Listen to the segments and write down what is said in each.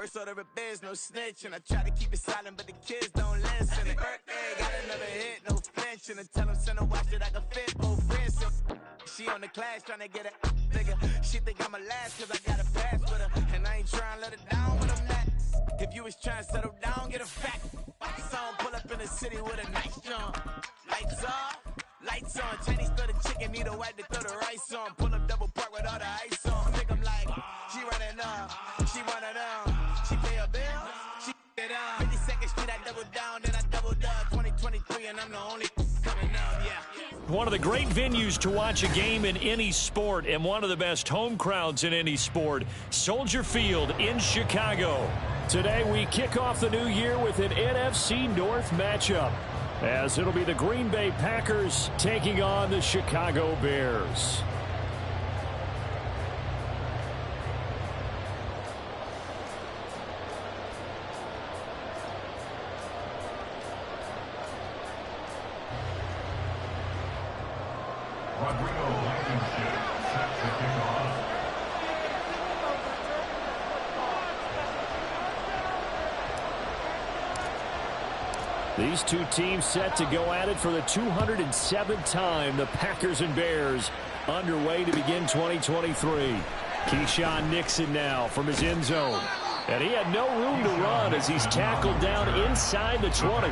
First order of biz, no snitching. I try to keep it silent, but the kids don't listen. And birthday, got another hit, no flinching. And tell them send a watch that I can fit both wrists. She on the class trying to get it bigger. She think I'm a last cause I got a pass with her. And I ain't trying to let her down, but I'm not. If you was trying to settle down, get a fact. Song pull up in the city with a nice jump. Lights off, lights on. Chinese throw the chicken, need a wipe to throw the rice on. Pull up double park with all the ice on. Think I'm like, she running up, she running down. She pay her bills, she it up. 52nd Street, I double down, then I doubled up. 2023, and I'm the only coming up, yeah. One of the great venues to watch a game in any sport and one of the best home crowds in any sport, Soldier Field in Chicago. Today we kick off the new year with an NFC North matchup, as it'll be the Green Bay Packers taking on the Chicago Bears. These two teams set to go at it for the 207th time. The Packers and Bears underway to begin 2023. Keyshawn Nixon now from his end zone. And he had no room to run as he's tackled down inside the 20.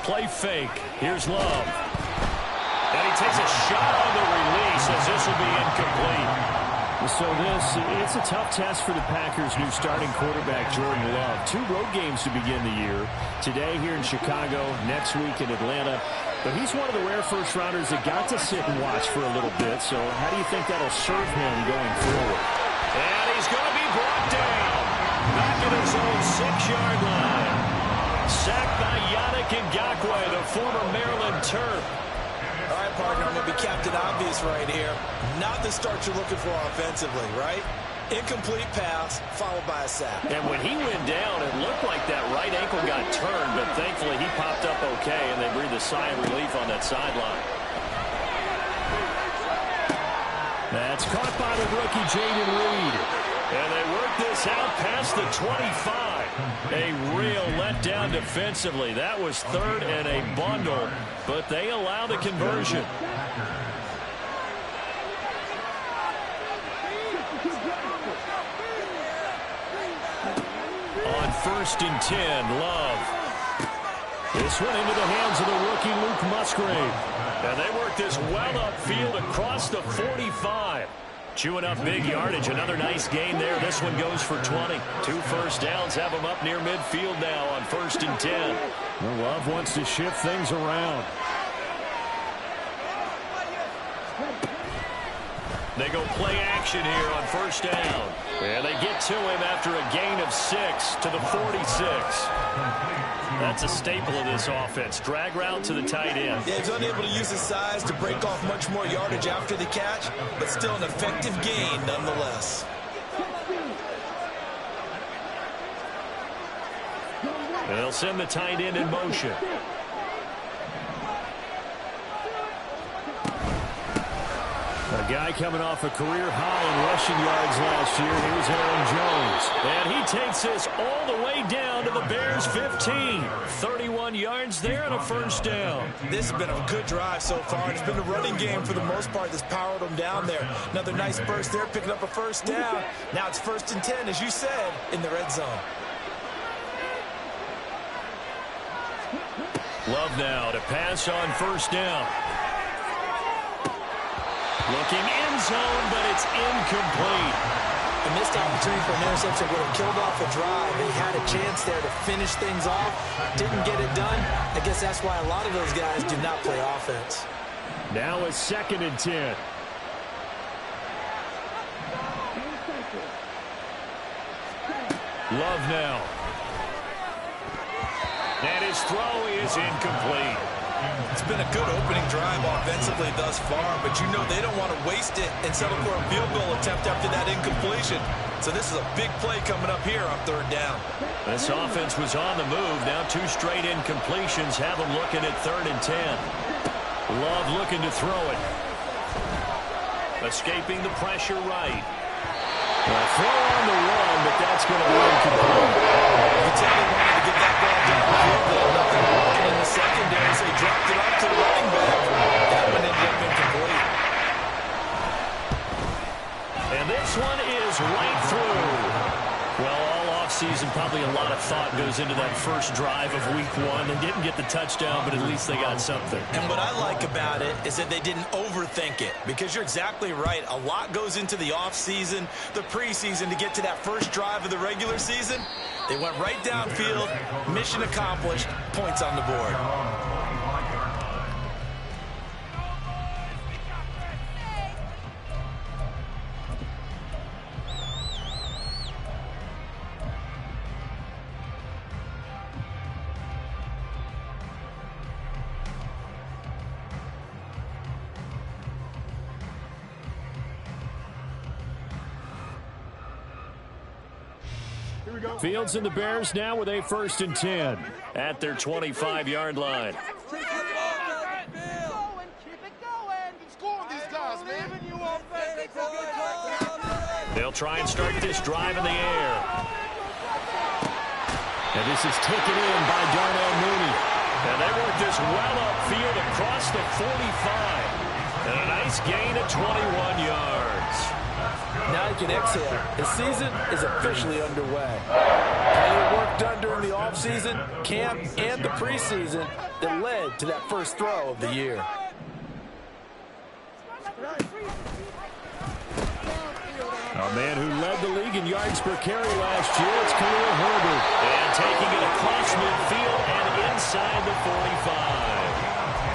Play fake. Here's Love. And he takes a shot on the release as this will be incomplete. So it's a tough test for the Packers' new starting quarterback, Jordan Love. 2 road games to begin the year. Today here in Chicago, next week in Atlanta. But he's one of the rare first-rounders that got to sit and watch for a little bit. So how do you think that'll serve him going forward? And he's going to be brought down. Back at his own 6-yard line. Sacked by Yannick Ngakoue, the former Maryland Terp. All right, partner, I'm going to be Captain Obvious right here. Not the start you're looking for offensively, right? Incomplete pass, followed by a sack. And when he went down, it looked like that right ankle got turned, but thankfully he popped up okay, and they breathed a sigh of relief on that sideline. That's caught by the rookie, Jayden Reed. And they work this out past the 25. A real letdown defensively. That was 3rd and a bundle, but they allow the conversion. On 1st and 10, Love. This one into the hands of the rookie, Luke Musgrave. And they work this well upfield across the 45. Chewing up big yardage. Another nice gain there. This one goes for 20. 2 first downs have him up near midfield now on 1st and 10. Well, Love wants to shift things around. They go play action here on 1st down. And they get to him after a gain of 6 to the 46. That's a staple of this offense. Drag route to the tight end. Yeah, he's unable to use his size to break off much more yardage after the catch, but still an effective gain nonetheless. And they'll send the tight end in motion. A guy coming off a career high in rushing yards last year. Here's Aaron Jones. And he takes this all the way down to the Bears' 15. 31 yards there and a 1st down. This has been a good drive so far. It's been the running game for the most part that's powered them down there. Another nice burst there, picking up a 1st down. Now it's 1st and 10, as you said, in the red zone. Love now to pass on 1st down. Looking end zone, but it's incomplete. A missed opportunity for an interception would have killed off a drive. They had a chance there to finish things off. Didn't get it done. I guess that's why a lot of those guys do not play offense. Now it's 2nd and 10. Love now. That is his throw is incomplete. It's been a good opening drive offensively thus far, but you know they don't want to waste it and settle for a field goal attempt after that incompletion. So this is a big play coming up here on third down. This offense was on the move. Now 2 straight incompletions have them looking at 3rd and 10. Love looking to throw it. Escaping the pressure right. A throw on the run, but that's going to be incomplete. You tell they wanted to get that ball down the field goal. Nothing working in the secondary, so he dropped it off to the running back. That one ended up incomplete. And this one is right through. Well, all offseason, probably a lot of thought goes into that first drive of week 1. They didn't get the touchdown, but at least they got something. And what I like about it is that they didn't overthink it, because you're exactly right. A lot goes into the offseason, the preseason, to get to that first drive of the regular season. They went right downfield, mission accomplished, points on the board. Fields and the Bears now with a 1st and 10 at their 25-yard line. They'll try and start this drive in the air. And this is taken in by Darnell Mooney. And they work this well upfield across the 45. And a nice gain of 21 yards. Now he can exhale. His season is officially underway. Plenty of work done during the offseason, camp, and the preseason that led to that first throw of the year. A man who led the league in yards per carry last year, it's Khalil Herbert. And taking it across midfield and inside the 45.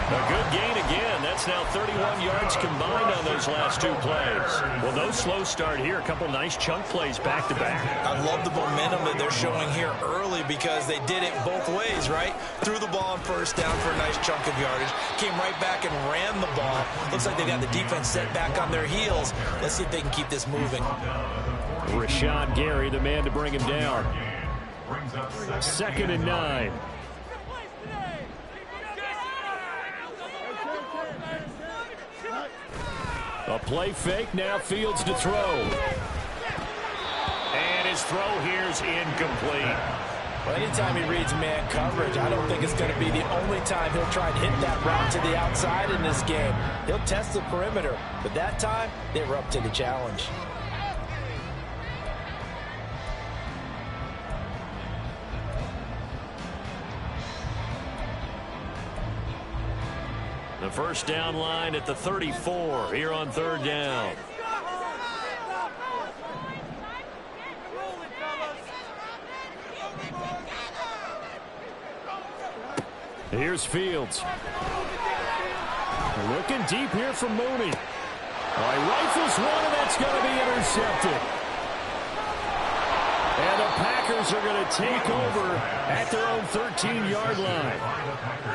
A good gain again. That's now 31 yards combined on those last 2 plays. Well, no slow start here. A couple nice chunk plays back-to-back. I love the momentum that they're showing here early, because they did it both ways, right? Threw the ball on first down for a nice chunk of yardage. Came right back and ran the ball. Looks like they got the defense set back on their heels. Let's see if they can keep this moving. Rashawn Gary, the man to bring him down. 2nd and 9. A play fake, now Fields to throw. And his throw here's incomplete. Well, anytime he reads man coverage, I don't think it's going to be the only time he'll try and hit that route to the outside in this game. He'll test the perimeter, but that time, they were up to the challenge. The first down line at the 34 here on 3rd down. Here's Fields. Looking deep here from Mooney. He rifles one, and that's going to be intercepted. And the Packers are going to take over at their own 13-yard line.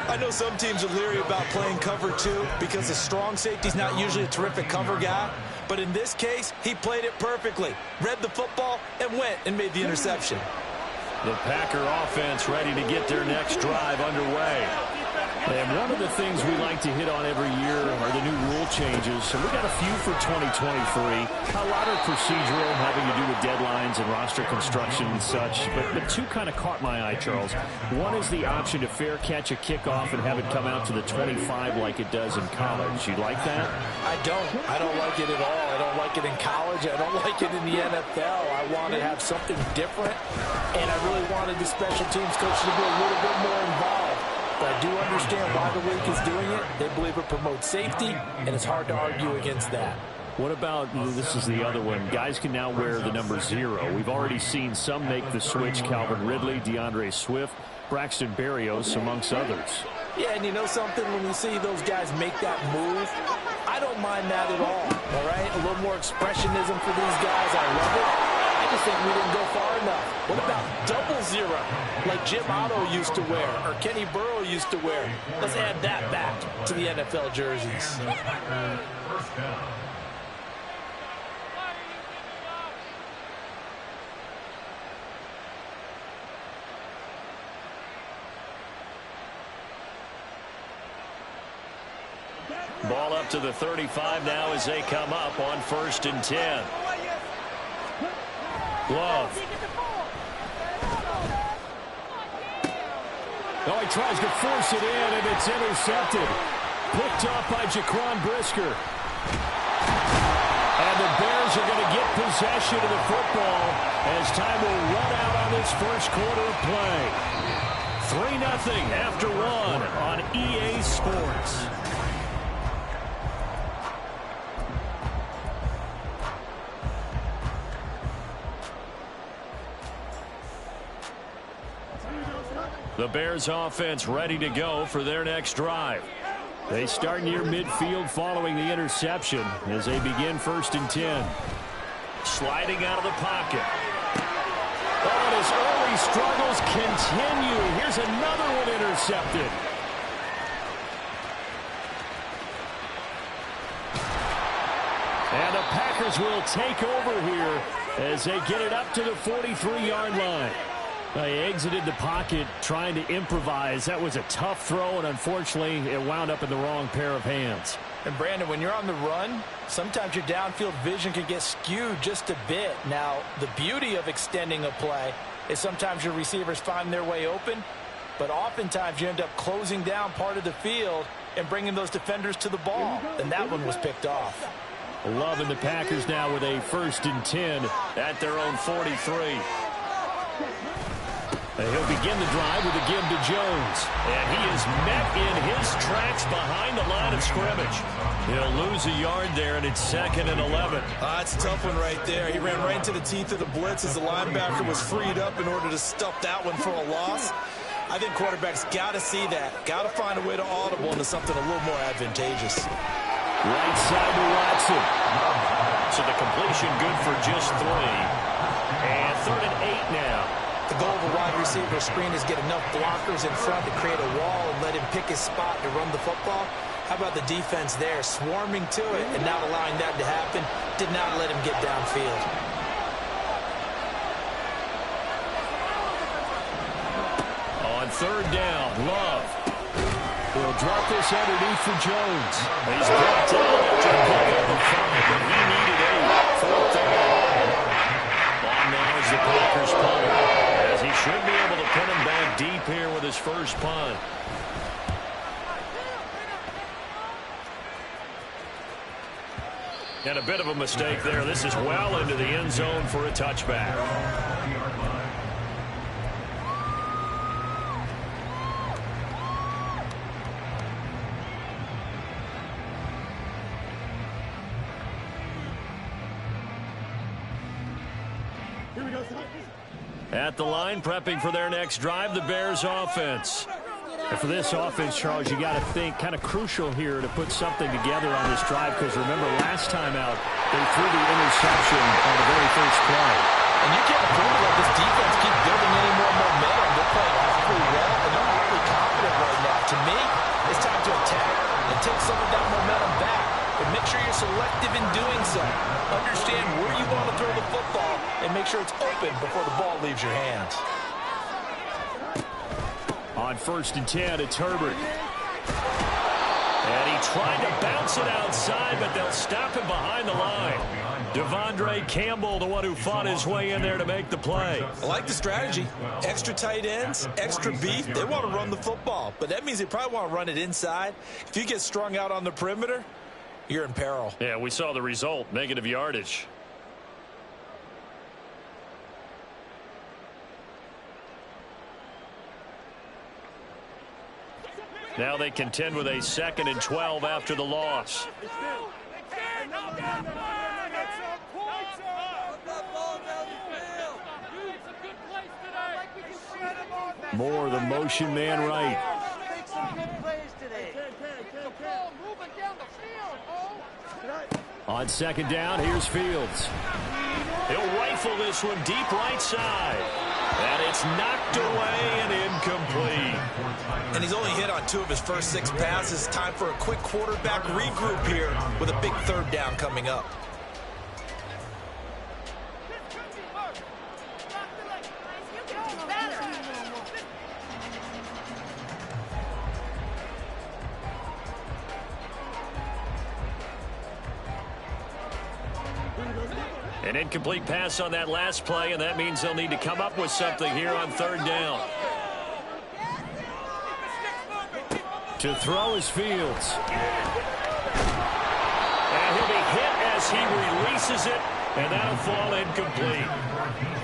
I know some teams are leery about playing cover 2 because the strong safety's not usually a terrific cover guy. But in this case, he played it perfectly. Read the football and went and made the interception. The Packer offense ready to get their next drive underway. And one of the things we like to hit on every year are the new rule changes. So we got a few for 2023. A lot are procedural, having to do with deadlines and roster construction and such. But 2 kind of caught my eye, Charles. One is the option to fair catch a kickoff and have it come out to the 25 like it does in college. You like that? I don't. I don't like it at all. I don't like it in college. I don't like it in the NFL. I want to have something different. And I really wanted the special teams coach to be a little bit more involved. But I do understand why the league is doing it. They believe it promotes safety, and it's hard to argue against that. What about, this is the other one, guys can now wear the number 0. We've already seen some make the switch, Calvin Ridley, DeAndre Swift, Braxton Berrios, amongst others. Yeah, and you know something? When you see those guys make that move, I don't mind that at all right? A little more expressionism for these guys. I love it. I just think we didn't go far enough. What about double zero, like Jim Otto used to wear or Kenny Burrow used to wear? Let's add that back to the NFL jerseys. First down. Ball up to the 35 now as they come up on 1st and 10. Love. Oh, he tries to force it in, and it's intercepted. Picked off by Jaquan Brisker. And the Bears are going to get possession of the football as time will run out on this first quarter of play. 3-0 after 1 on EA Sports. The Bears offense ready to go for their next drive. They start near midfield following the interception as they begin 1st and 10. Sliding out of the pocket. Oh, and his early struggles continue. Here's another one intercepted. And the Packers will take over here as they get it up to the 43-yard line. They exited the pocket trying to improvise. That was a tough throw, and unfortunately, it wound up in the wrong pair of hands. And, Brandon, when you're on the run, sometimes your downfield vision can get skewed just a bit. Now, the beauty of extending a play is sometimes your receivers find their way open, but oftentimes you end up closing down part of the field and bringing those defenders to the ball. And that one was picked off. Love and the Packers now with a 1st and 10 at their own 43. He'll begin the drive with a give to Jones. And he is met in his tracks behind the line of scrimmage. He'll lose a yard there, and it's 2nd and 11. It's a tough one right there. He ran right into the teeth of the blitz as the linebacker was freed up in order to stuff that one for a loss. I think quarterbacks got to see that. Got to find a way to audible into something a little more advantageous. Right side to Watson. So the completion good for just 3. And 3rd and 8 now. The goal of a wide receiver screen is get enough blockers in front to create a wall and let him pick his spot to run the football. How about the defense there, swarming to it and not allowing that to happen? Did not let him get downfield. On 3rd down, Love. He'll drop this underneath for Jones. He's brought down after picking up a 5, but he needed 8. 4th down. On now is the Packers punter. As he should be able to put him back deep here with his first punt. And a bit of a mistake there. This is well into the end zone for a touchback. At the line, prepping for their next drive, the Bears offense. And for this offense, Charles, you got to think kind of crucial here to put something together on this drive, because remember last time out, they threw the interception on the very first play. And you can't afford to let this defense keep building any more momentum. They're playing awfully well, and they're awfully confident right now. To me, it's time to attack and take some of that momentum back. But make sure you're selective in doing so. Understand where you want to throw the football and make sure it's open before the ball leaves your hands. On 1st and 10, it's Herbert. And he tried to bounce it outside, but they'll stop him behind the line. Devondre Campbell, the one who fought his way in there to make the play. I like the strategy. Extra tight ends, extra beef. They want to run the football, but that means they probably want to run it inside. If you get strung out on the perimeter, you're in peril. Yeah, we saw the result, negative yardage. Now they contend with a 2nd and 12 after the loss. More of the motion man right. On 2nd down, here's Fields. He'll right rifle this one deep right side. And it's knocked away and incomplete. And he's only hit on 2 of his first 6 passes. Time for a quick quarterback regroup here with a big 3rd down coming up. An incomplete pass on that last play, and that means they'll need to come up with something here on 3rd down. To throw is Fields. And he'll be hit as he releases it, and that'll fall incomplete.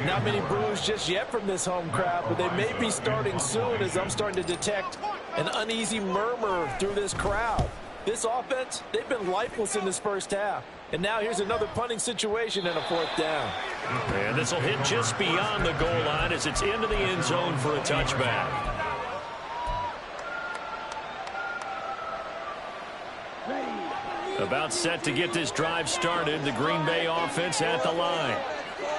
Not many boos just yet from this home crowd, but they may be starting soon as I'm starting to detect an uneasy murmur through this crowd. This offense, they've been lifeless in this first half. And now here's another punting situation and a 4th down. And this will hit just beyond the goal line as it's into the end zone for a touchback. About set to get this drive started, the Green Bay offense at the line.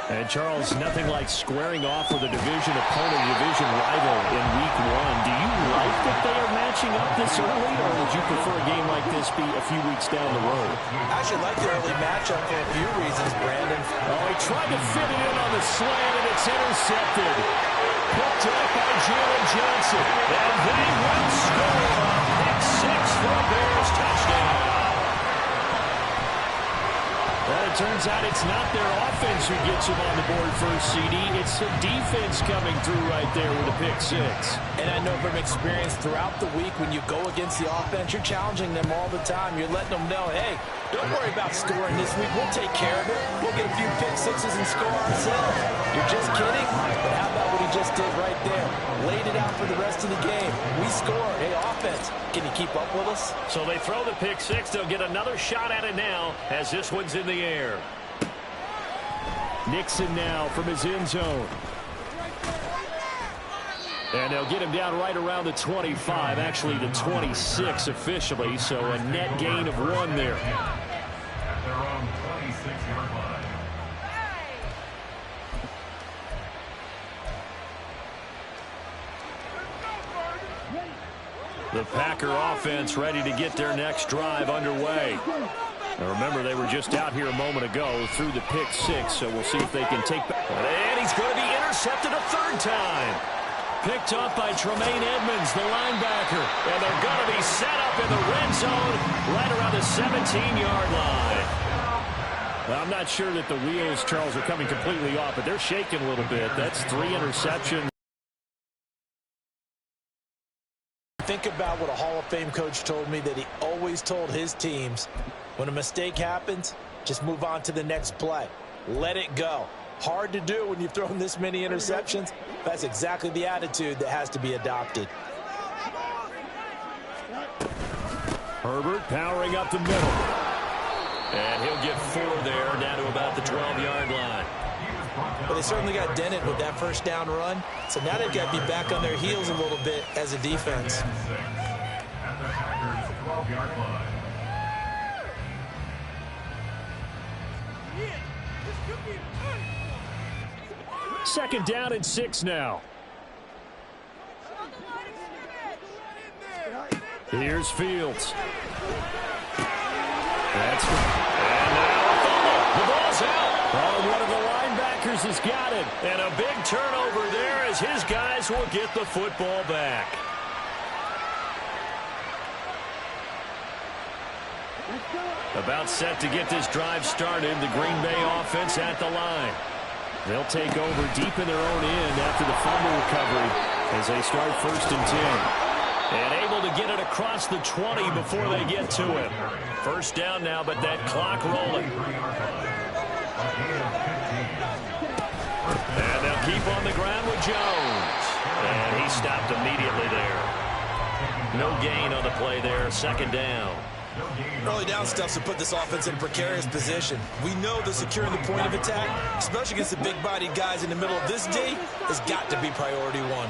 And, Charles, nothing like squaring off with a division opponent, division rival in Week 1. Do you like that they are matching up this early, or would you prefer a game like this be a few weeks down the road? I actually like the early matchup for a few reasons, Brandon. Oh, he tried to fit it in on the slant, and it's intercepted. Picked up by Jalen Johnson. And they will score. Pick 6 for a Bears touchdown. Well, it turns out it's not their offense who gets them on the board first, CD. It's the defense coming through right there with a pick 6. And I know from experience throughout the week when you go against the offense, you're challenging them all the time. You're letting them know, hey, don't worry about scoring this week. We'll take care of it. We'll get a few pick 6s and score ourselves. You're just kidding? But how about what he just did right there? Laid it out for the rest of the game. We scored. Hey, offense, can you keep up with us? So they throw the pick 6. They'll get another shot at it now as this one's in the air. Nixon now from his end zone. And they'll get him down right around the 25, actually the 26 officially, so a net gain of 1 there. At their own 26-yard line. The Packer offense ready to get their next drive underway. Now remember, they were just out here a moment ago through the pick 6, so we'll see if they can take back. And he's going to be intercepted a 3rd time. Picked up by Tremaine Edmonds, the linebacker. And they're going to be set up in the red zone right around the 17-yard line. Well, I'm not sure that the wheels, Charles, are coming completely off, but they're shaking a little bit. That's 3 interceptions. Think about what a Hall of Fame coach told me that he always told his teams, when a mistake happens, just move on to the next play. Let it go. Hard to do when you've thrown this many interceptions. That's exactly the attitude that has to be adopted. Herbert powering up the middle. And he'll get 4 there, down to about the 12-yard line. Well, they certainly got dented with that first down run. So now they've got to be back on their heels a little bit as a defense. At the Packers' 12-yard line. Second down and 6 now. Here's Fields. And now a fumble. The ball's out. Oh, one of the linebackers has got it. And a big turnover there as his guys will get the football back. About set to get this drive started. The Green Bay offense at the line. They'll take over deep in their own end after the fumble recovery as they start 1st and 10. And able to get it across the 20 before they get to it. First down now, but that clock rolling. And they'll keep on the ground with Jones. And he stopped immediately there. No gain on the play there. 2nd down. Early down stuff to put this offense in a precarious position. We know that securing the point of attack, especially against the big-bodied guys in the middle of this D, has got to be priority 1.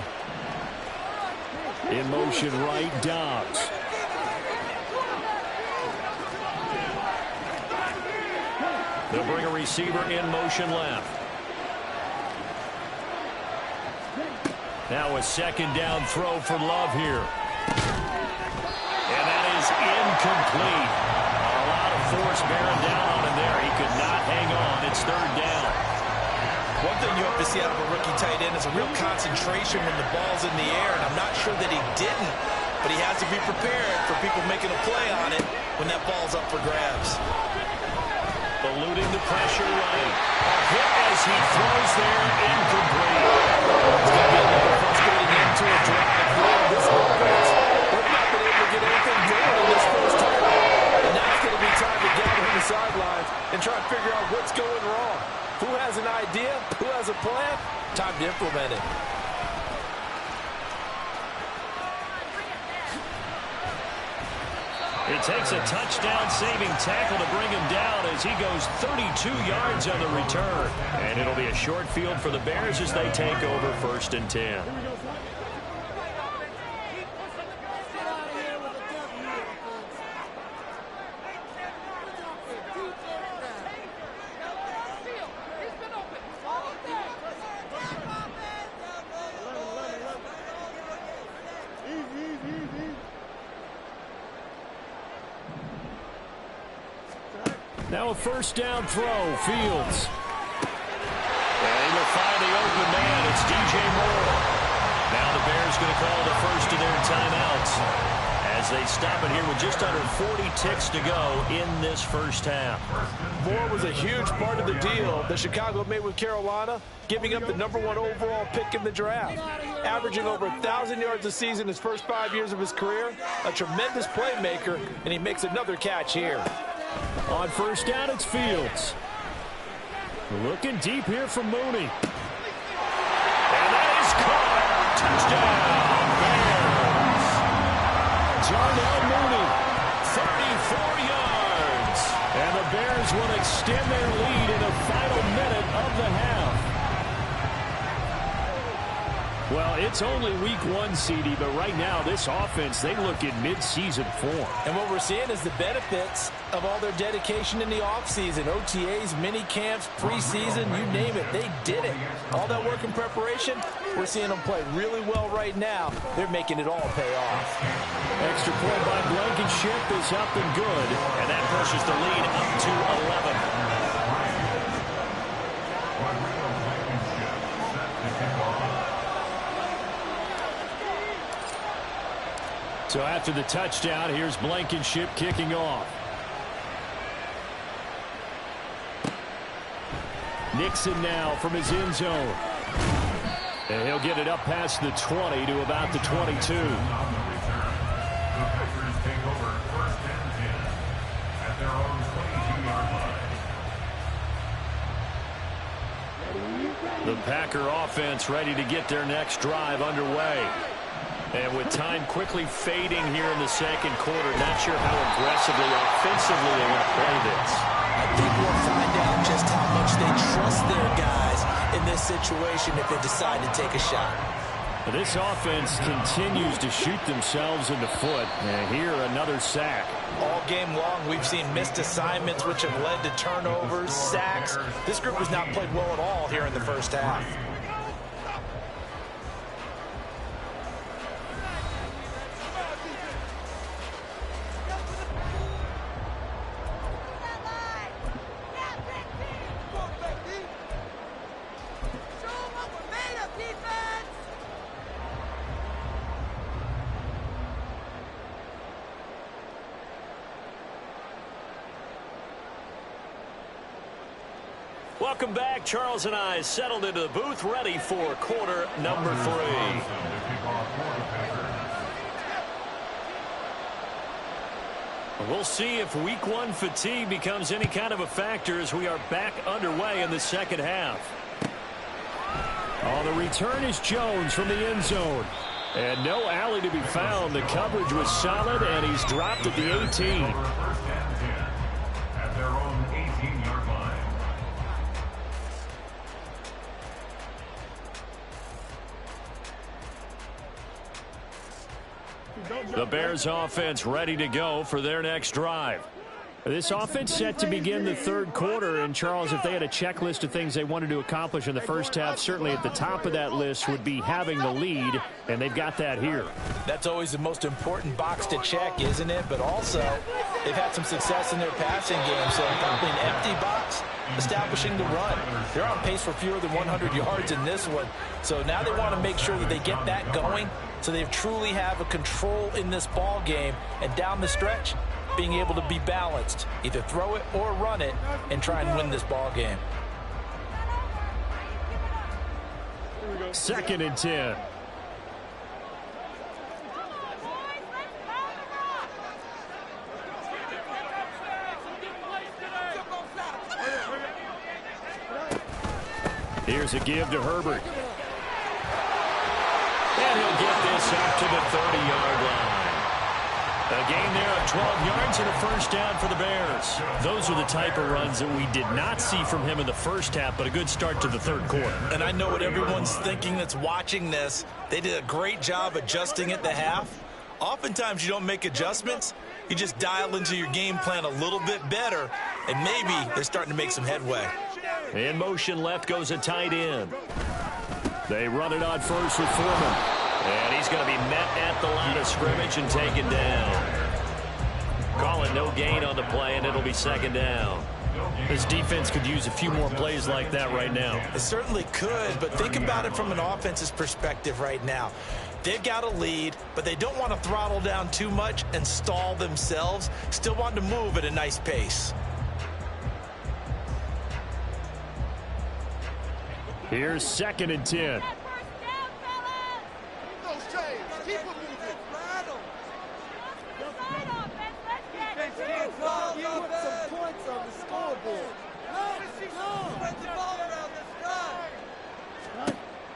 In motion right, Dobbs. They'll bring a receiver in motion left. Now a second down throw for Love here. And that is incomplete. A lot of force bearing down on him there. He could not hang on. It's third down. One thing you have to see out of a rookie tight end is a real concentration when the ball's in the air, and I'm not sure that he didn't, but he has to be prepared for people making a play on it when that ball's up for grabs. Eluding the pressure right. A hit as he throws there, incomplete. It's going to be another frustrating end to a drive for this offense. They've not been able to get anything going in this first half. And now it's going to be time to gather on the sidelines and try to figure out what's going wrong. Who has an idea? Who has a plan? Time to implement it. It takes a touchdown-saving tackle to bring him down as he goes 32 yards on the return. And it'll be a short field for the Bears as they take over 1st and 10. Now a first down throw, Fields. And he will find the open man. It's DJ Moore. Now the Bears going to call the first of their timeouts as they stop it here with just under 40 ticks to go in this first half. Moore was a huge part of the deal that Chicago made with Carolina, giving up the #1 overall pick in the draft. Averaging over 1,000 yards a season his first 5 years of his career, a tremendous playmaker, and he makes another catch here. On first down, it's Fields. Looking deep here from Mooney. And that is caught. Touchdown, Bears. Darnell Mooney, 34 yards. And the Bears will extend their lead in the final minute of the half. Well, it's only week 1, CD, but right now this offense, they look in mid-season form. And what we're seeing is the benefits of all their dedication in the offseason. OTAs, mini camps, preseason, you name it, they did it. All that work and preparation, we're seeing them play really well right now. They're making it all pay off. Extra point by Blankenship is up and good, and that pushes the lead up to 11. So after the touchdown, here's Blankenship kicking off. Nixon now from his end zone. And he'll get it up past the 20 to about the 22. The Packer offense ready to get their next drive underway. And with time quickly fading here in the second quarter, not sure how aggressively, offensively they want to play this. I think we'll find out just how much they trust their guys in this situation if they decide to take a shot. This offense continues to shoot themselves in the foot. And here, another sack. All game long, we've seen missed assignments, which have led to turnovers, sacks. This group has not played well at all here in the first half. Welcome back. Charles and I settled into the booth, ready for quarter number 3. We'll see if week 1 fatigue becomes any kind of a factor as we are back underway in the second half. On the return is Jones from the end zone. And no alley to be found. The coverage was solid, and he's dropped at the 18. At their own 18-yard line. The Bears offense ready to go for their next drive. This offense set to begin the third quarter, and Charles, if they had a checklist of things they wanted to accomplish in the first half, certainly at the top of that list would be having the lead, and they've got that here. That's always the most important box to check, isn't it? But also, they've had some success in their passing game, so probably an empty box, establishing the run. They're on pace for fewer than 100 yards in this one, so now they want to make sure that they get that going so they truly have a control in this ball game, and down the stretch, being able to be balanced, either throw it or run it, and try and win this ball game. 2nd and 10. Here's a give to Herbert. And he'll get this up to the 30-yard line. A gain there of 12 yards and a first down for the Bears. Those are the type of runs that we did not see from him in the first half, but a good start to the third quarter. And I know what everyone's thinking that's watching this. They did a great job adjusting at the half. Oftentimes you don't make adjustments. You just dial into your game plan a little bit better, and maybe they're starting to make some headway. In motion left goes a tight end. They run it on first with Foreman. And he's going to be met at the line of scrimmage and taken down. Calling no gain on the play, and it'll be 2nd down. This defense could use a few more plays like that right now. It certainly could, but think about it from an offense's perspective right now. They've got a lead, but they don't want to throttle down too much and stall themselves. Still want to move at a nice pace. Here's 2nd and 10.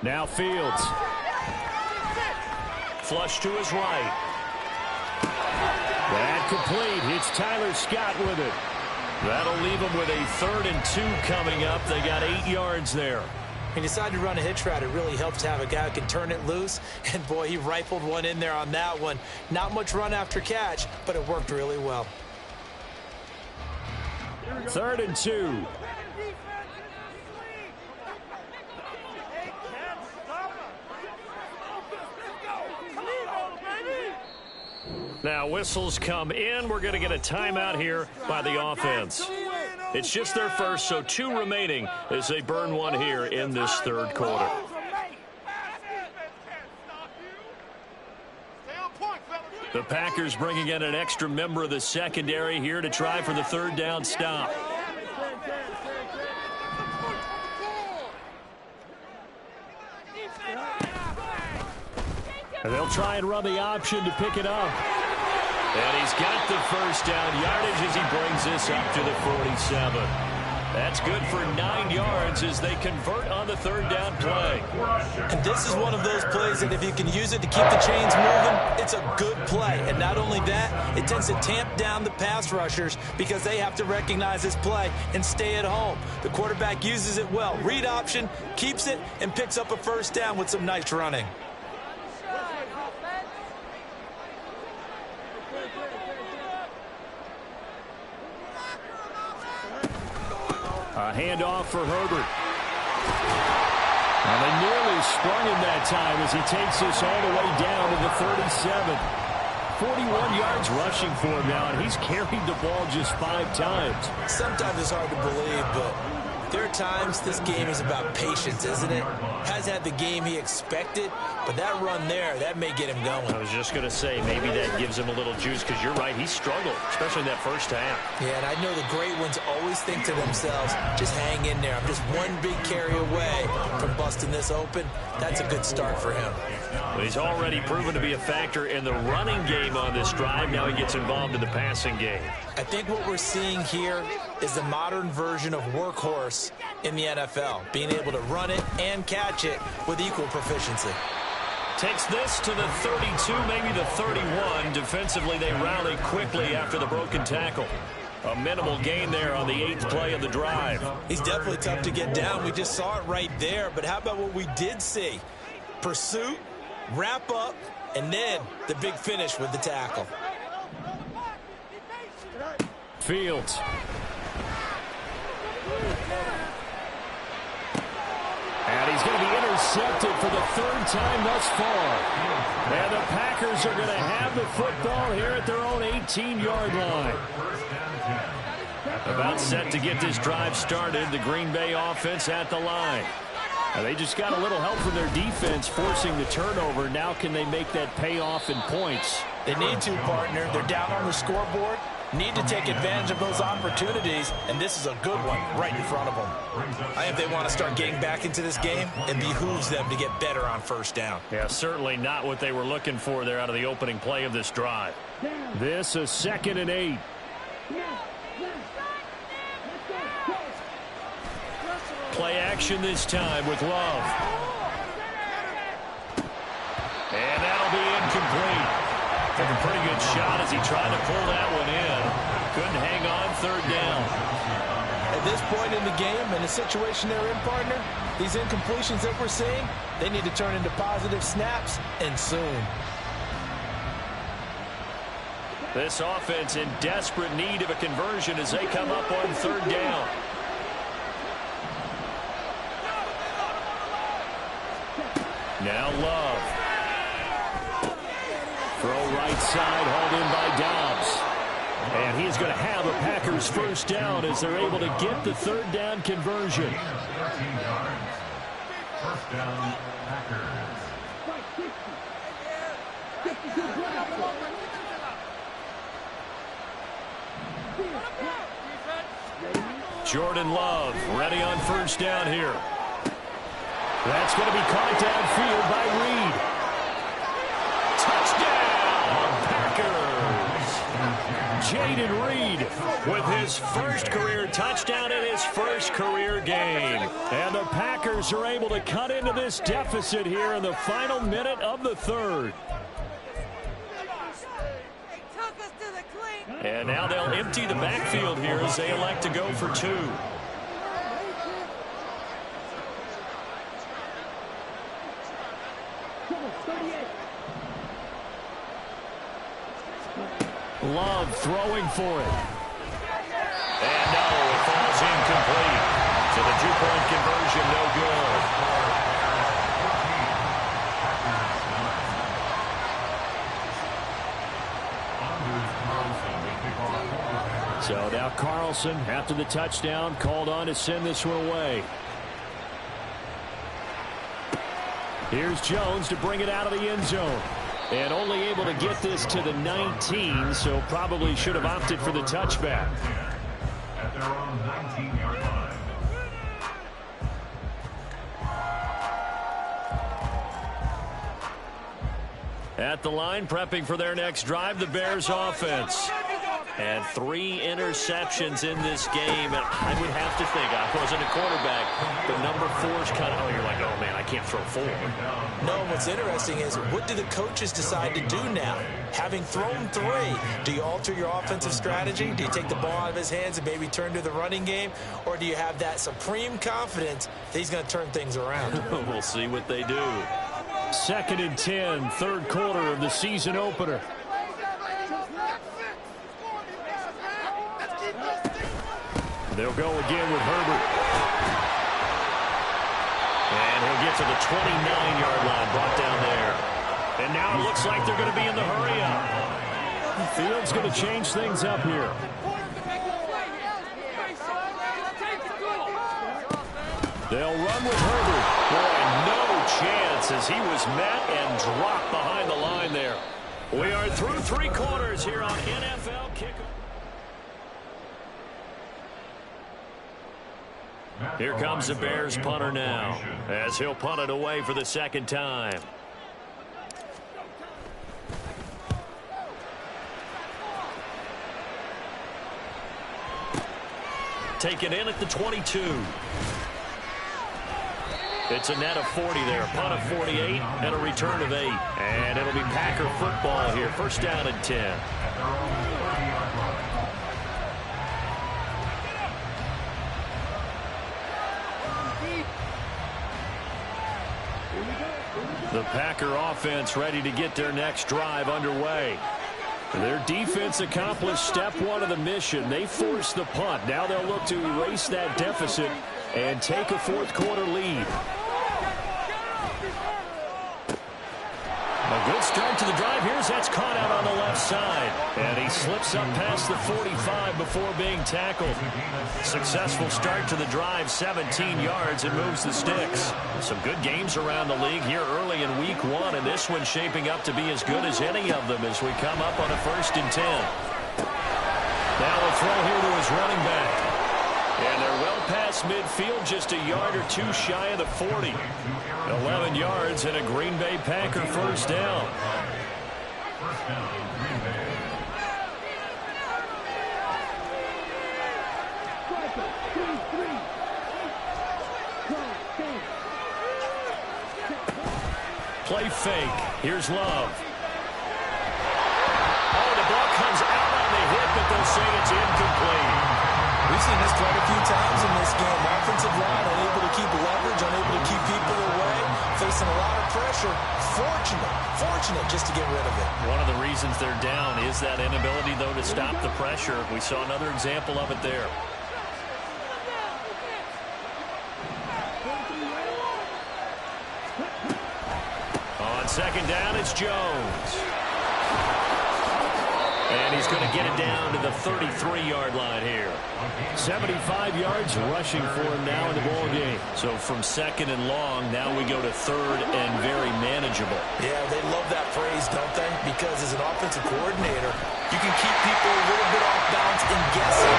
Now Fields. Flush to his right. That complete. It's Tyler Scott with it. That'll leave him with a 3rd and 2 coming up. They got 8 yards there. He decided to run a hitch route. It really helps to have a guy who can turn it loose. And, boy, he rifled one in there on that one. Not much run after catch, but it worked really well. 3rd and 2. Now whistles come in. We're going to get a timeout here by the offense. It's just their first, so 2 remaining as they burn one here in this third quarter. The Packers bringing in an extra member of the secondary here to try for the 3rd down stop. And they'll try and run the option to pick it up. And he's got the first down yardage as he brings this up to the 47. That's good for 9 yards as they convert on the 3rd down play. And this is one of those plays that if you can use it to keep the chains moving, it's a good play. And not only that, it tends to tamp down the pass rushers because they have to recognize this play and stay at home. The quarterback uses it well. Read option, keeps it, and picks up a first down with some nice running. A handoff for Herbert. And they nearly sprung him that time as he takes this all the way down to the 37. 41 yards rushing for him now, and he's carried the ball just 5 times. Sometimes it's hard to believe, but there are times this game is about patience, isn't it? Has had the game he expected, but that run there, that may get him going. I was just going to say, maybe that gives him a little juice, because you're right, he struggled, especially in that first half. Yeah, and I know the great ones always think to themselves, just hang in there. I'm just one big carry away from busting this open. That's a good start for him. Well, he's already proven to be a factor in the running game on this drive. Now he gets involved in the passing game. I think what we're seeing here is the modern version of workhorse in the NFL, being able to run it and catch it with equal proficiency. Takes this to the 32, maybe the 31. Defensively, they rally quickly after the broken tackle. A minimal gain there on the 8th play of the drive. He's definitely tough to get down. We just saw it right there. But how about what we did see? Pursuit, wrap up, and then the big finish with the tackle. Fields. And he's going to be intercepted for the third time thus far. And the Packers are going to have the football here at their own 18-yard line. About set to get this drive started, the Green Bay offense at the line. Now they just got a little help from their defense forcing the turnover. Now can they make that pay off in points? They need to, partner. They're down on the scoreboard. Need to take advantage of those opportunities, and this is a good one right in front of them. I think they want to start getting back into this game, and behooves them to get better on first down. Yeah, certainly not what they were looking for there out of the opening play of this drive. This is 2nd and 8. Play action this time with Love. And that'll be incomplete. Took a pretty good shot as he tried to pull that one in. Couldn't hang on, third down. At this point in the game, and the situation they're in, partner, these incompletions that we're seeing, they need to turn into positive snaps, and soon. This offense in desperate need of a conversion as they come up on third down. Now Love. Throw right side, hauled in by Dobbs. And he's going to have a Packers first down as they're able to get the third down conversion. 13 yards. First down, Packers. Jordan Love ready on first down here. That's going to be caught downfield by Reed. Touchdown, Packers! Jayden Reed with his first career touchdown in his first career game. And the Packers are able to cut into this deficit here in the final minute of the third. And now they'll empty the backfield here as they elect to go for two. Love throwing for it. And no, it falls incomplete. So the two-point conversion no good. So now Carlson, after the touchdown, called on to send this one away. Here's Jones to bring it out of the end zone. And only able to get this to the 19, so probably should have opted for the touchback. At their own 19-yard line. At the line, prepping for their next drive, the Bears offense. And 3 interceptions in this game. And I would have to think, I wasn't a quarterback, but number 4's kind of, you're like, oh, man, I can't throw 4. No, what's interesting is, what do the coaches decide to do now? Having thrown 3, do you alter your offensive strategy? Do you take the ball out of his hands and maybe turn to the running game? Or do you have that supreme confidence that he's going to turn things around? We'll see what they do. 2nd and 10, third quarter of the season opener. They'll go again with Herbert. And he'll get to the 29-yard line, brought down there. And now it looks like they're going to be in the hurry-up. Fields going to change things up here. They'll run with Herbert. Boy, no chance as he was met and dropped behind the line there. We are through 3 quarters here on NFL Kickoff. Here comes the Bears punter now, as he'll punt it away for the second time. Taken in at the 22. It's a net of 40 there, punt of 48, and a return of 8. And it'll be Packer football here, first down and 10. The Packer offense ready to get their next drive underway. Their defense accomplished step one of the mission. They forced the punt. Now they'll look to erase that deficit and take a fourth-quarter lead. A good start to the drive. That's caught out on the left side. And he slips up past the 45 before being tackled. Successful start to the drive, 17 yards, and moves the sticks. Some good games around the league here early in week one, and this one's shaping up to be as good as any of them as we come up on a 1st and 10. Now a throw here to his running back. And they're well past midfield, just a yard or two shy of the 40. 11 yards and a Green Bay Packer first down. Play fake. Here's Love. Oh, the ball comes out on the hit, but they'll say it's incomplete. We've seen this quite a few times in this game. Offensive line unable to keep leverage, unable to keep people away, facing a lot of pressure. Fortunate just to get rid of it. One of the reasons they're down is that inability, though, to stop the pressure. We saw another example of it there. On second down, it's Jones. And he's going to get it down to the 33-yard line here. 75 yards rushing for him now in the ball game. So from second and long, now we go to third and very manageable. Yeah, they love that phrase, don't they? Because as an offensive coordinator, you can keep people a little bit off balance and guessing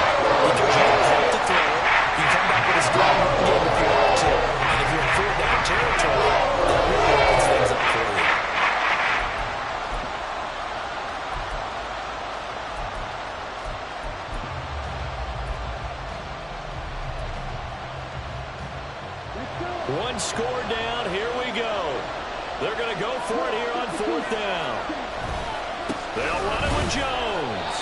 because you don't have to throw it. You can come back with a strong run game if you want to. And if you're in third down territory, that really opens things up for you. One score down. Here we go. They're going to go for it here on 4th down. They'll run it with Jones.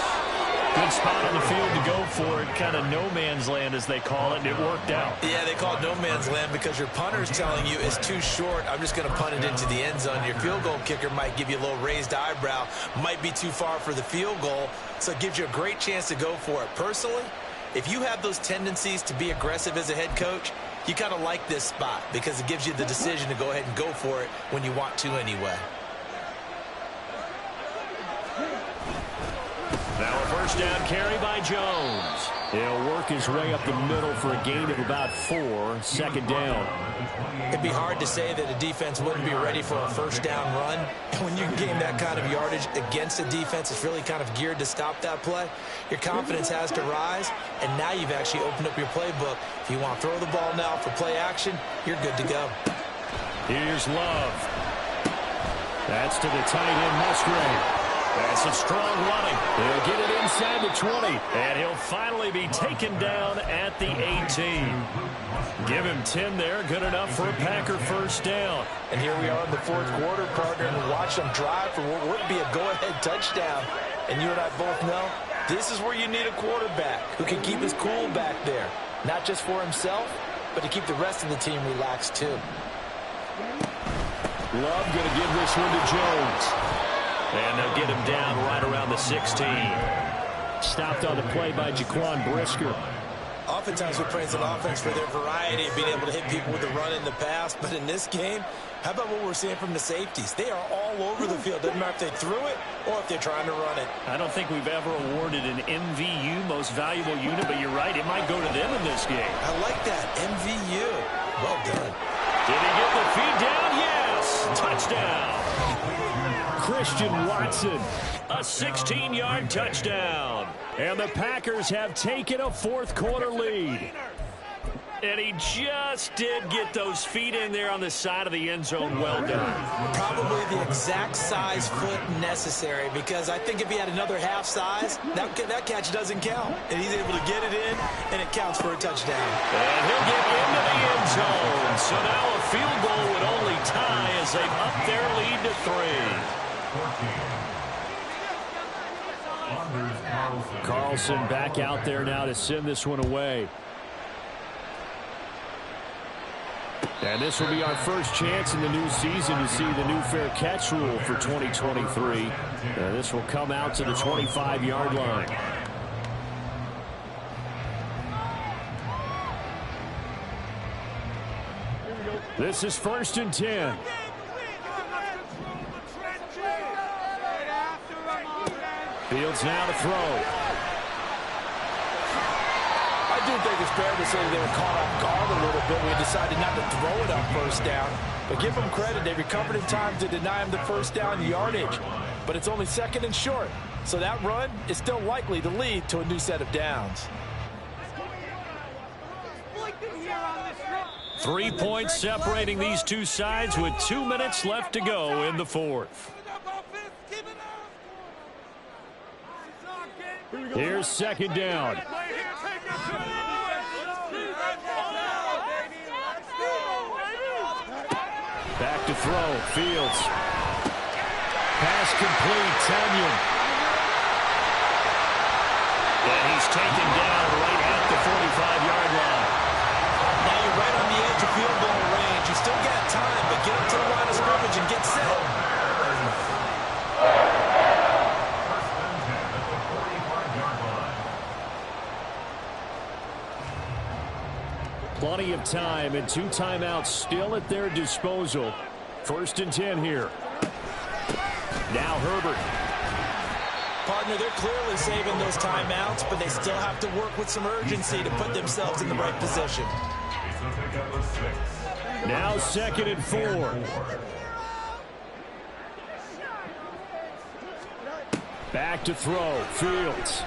Good spot on the field to go for it. Kind of no man's land, as they call it, and it worked out. Yeah, they call it no man's land because your punter's telling you it's too short. I'm just going to punt it into the end zone. Your field goal kicker might give you a little raised eyebrow. Might be too far for the field goal, so it gives you a great chance to go for it. Personally, if you have those tendencies to be aggressive as a head coach, you kind of like this spot because it gives you the decision to go ahead and go for it when you want to anyway. Now a first down carry by Jones. He'll work his way up the middle for a gain of about 4. 2nd down. It'd be hard to say that a defense wouldn't be ready for a first down run. When you gain that kind of yardage against a defense, it's really kind of geared to stop that play. Your confidence has to rise, and now you've actually opened up your playbook. If you want to throw the ball now for play action, you're good to go. Here's Love. That's to the tight end, Musgrave. That's a strong running. He'll get it inside the 20, and he'll finally be taken down at the 18. Give him 10 there. Good enough for a Packer first down. And here we are in the 4th quarter, partner, and watch them drive for what would be a go-ahead touchdown. And you and I both know this is where you need a quarterback who can keep his cool back there. Not just for himself, but to keep the rest of the team relaxed too. Love going to give this one to Jones. And they'll get him down right around the 16. Stopped on the play by Jaquan Brisker. Oftentimes we praise an offense for their variety of being able to hit people with the run in the pass. But in this game, how about what we're seeing from the safeties? They are all over the field. Doesn't matter if they threw it or if they're trying to run it. I don't think we've ever awarded an MVU, most valuable unit, but you're right, it might go to them in this game. I like that, MVU. Well done. Did he get the feed down? Yes! Touchdown! Christian Watson, a 16-yard touchdown. And the Packers have taken a 4th quarter lead. And he just did get those feet in there on the side of the end zone. Well done. Probably the exact size foot necessary, because I think if he had another half size, that catch doesn't count. And he's able to get it in, and it counts for a touchdown. And he'll get into the end zone. So now a field goal would only tie as they've upped their lead to 3. Carlson back out there now to send this one away. And this will be our first chance in the new season to see the new fair catch rule for 2023. This will come out to the 25-yard line. This is 1st and 10. Fields now to throw. I do think it's fair to say they were caught off guard a little bit. We decided not to throw it on 1st down. But give them credit. They recovered in time to deny him the 1st down yardage. But it's only 2nd and short. So that run is still likely to lead to a new set of downs. 3 points separating these two sides with 2 minutes left to go in the 4th. Here's 2nd down. Back to throw. Fields. Pass complete. Tanyan. And he's taken down right at the 45-yard line. Now you're right on the edge of field goal range. You still got time, but get up to the line of scrimmage and get set. Plenty of time and 2 timeouts still at their disposal. 1st and 10 here. Now Herbert. Partner, they're clearly saving those timeouts, but they still have to work with some urgency to put themselves in the right position. Now 2nd and 4. Back to throw. Fields.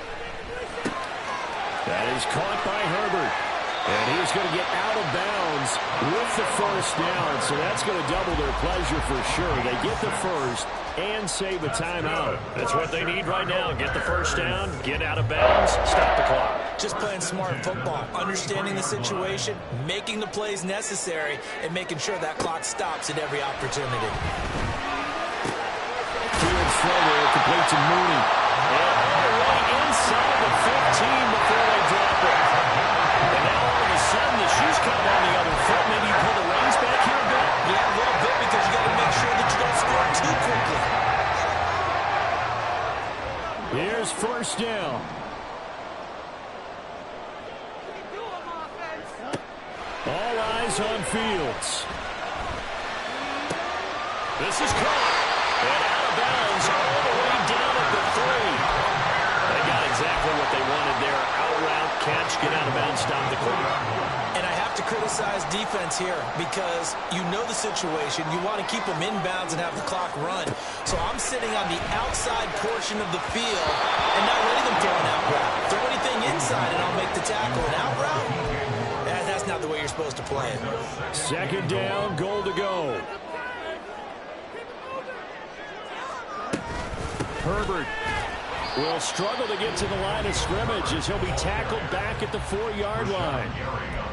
That is caught by Herbert. And he's going to get out of bounds with the 1st down. So that's going to double their pleasure for sure. They get the 1st and save a timeout. That's what they need right now. Get the 1st down, get out of bounds, stop the clock. Just playing smart football, understanding the situation, making the plays necessary, and making sure that clock stops at every opportunity. Fields throw there, complete to Mooney. And all the way inside the 15 before they drop it. And now all of a sudden the shoes come on the other foot. Maybe you pull the reins back here a bit? Yeah, a little bit, because you got to make sure that you don't score too quickly. Here's 1st down. All eyes on Fields. This is caught. And out of bounds all the way down at the 3. They got exactly what they wanted there. Out route, catch, get out of bounds, stop the clock. And I have to criticize defense here because you know the situation. You want to keep them inbounds and have the clock run. So I'm sitting on the outside portion of the field and not letting them throw an out route. Throw anything inside and I'll make the tackle. An out route? That's not the way you're supposed to play it. 2nd down, goal to go. Herbert will struggle to get to the line of scrimmage as he'll be tackled back at the 4-yard line.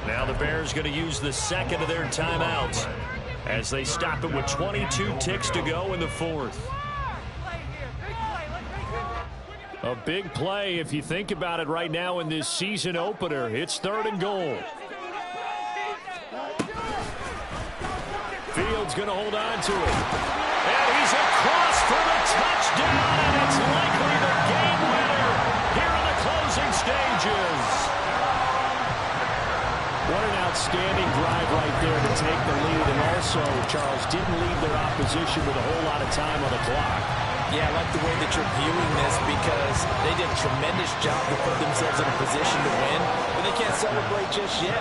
Now the Bears going to use the 2nd of their timeouts as they stop it with 22 ticks to go in the 4th. A big play if you think about it right now in this season opener. It's 3rd and goal. Fields going to hold on to it. And he's across for the touchdown, and it's likely the game winner here in the closing stages. What an outstanding drive right there to take the lead, and also, Charles, didn't leave their opposition with a whole lot of time on the clock. Yeah, I like the way that you're viewing this because they did a tremendous job to put themselves in a position to win, but they can't celebrate just yet.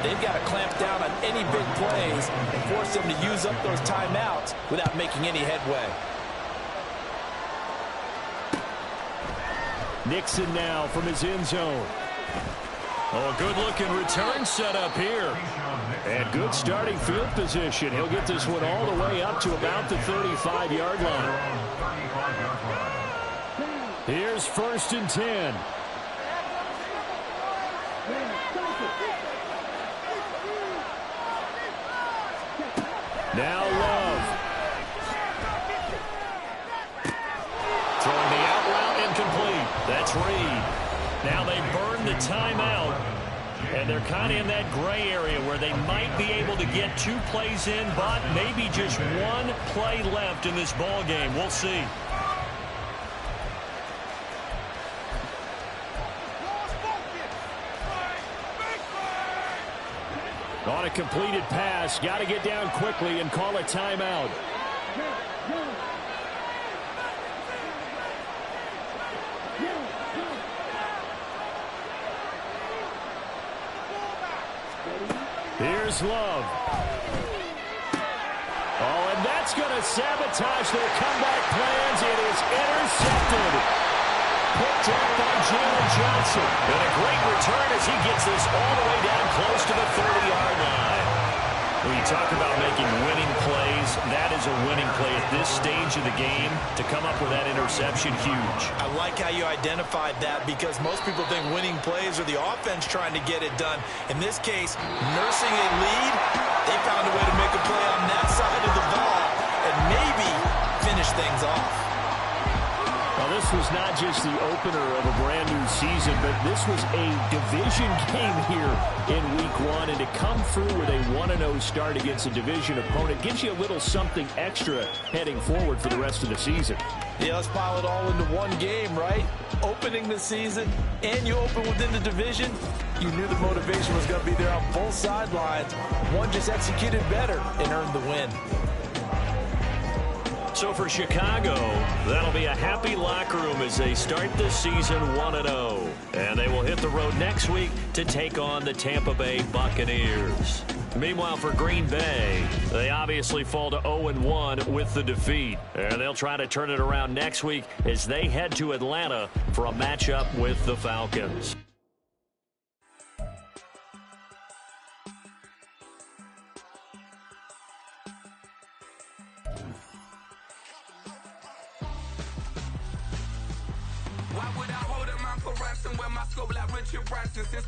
They've got to clamp down on any big plays and force them to use up those timeouts without making any headway. Nixon now from his end zone. Oh, good-looking return set up here. And good starting field position. He'll get this one all the way up to about the 35-yard line. Here's 1st and 10. Now Love. Throwing the out route incomplete. That's Reed. Now they burn the timeout. And they're kind of in that gray area where they might be able to get 2 plays in, but maybe just 1 play left in this ball game. We'll see. On a completed pass, got to get down quickly and call a timeout. Here's Love. Oh, and that's going to sabotage their comeback plans. It is intercepted. Picked up by Jalen Johnson. And a great return as he gets this all the way down close to the 30-yard line. When you talk about making winning plays, that is a winning play at this stage of the game. To come up with that interception, huge. I like how you identified that because most people think winning plays are the offense trying to get it done. In this case, nursing a lead, they found a way to make a play on that side of the ball and maybe finish things off. Well, this was not just the opener of a brand-new season, but this was a division game here in Week 1. And to come through with a 1-0 start against a division opponent gives you a little something extra heading forward for the rest of the season. Yeah, let's pile it all into one game, right? Opening the season, and you open within the division. You knew the motivation was going to be there on both sidelines. One just executed better and earned the win. So for Chicago, that'll be a happy locker room as they start this season 1-0. And they will hit the road next week to take on the Tampa Bay Buccaneers. Meanwhile, for Green Bay, they obviously fall to 0-1 with the defeat. And they'll try to turn it around next week as they head to Atlanta for a matchup with the Falcons. Why would I hold him out for ransom when my scope like Richard Branson?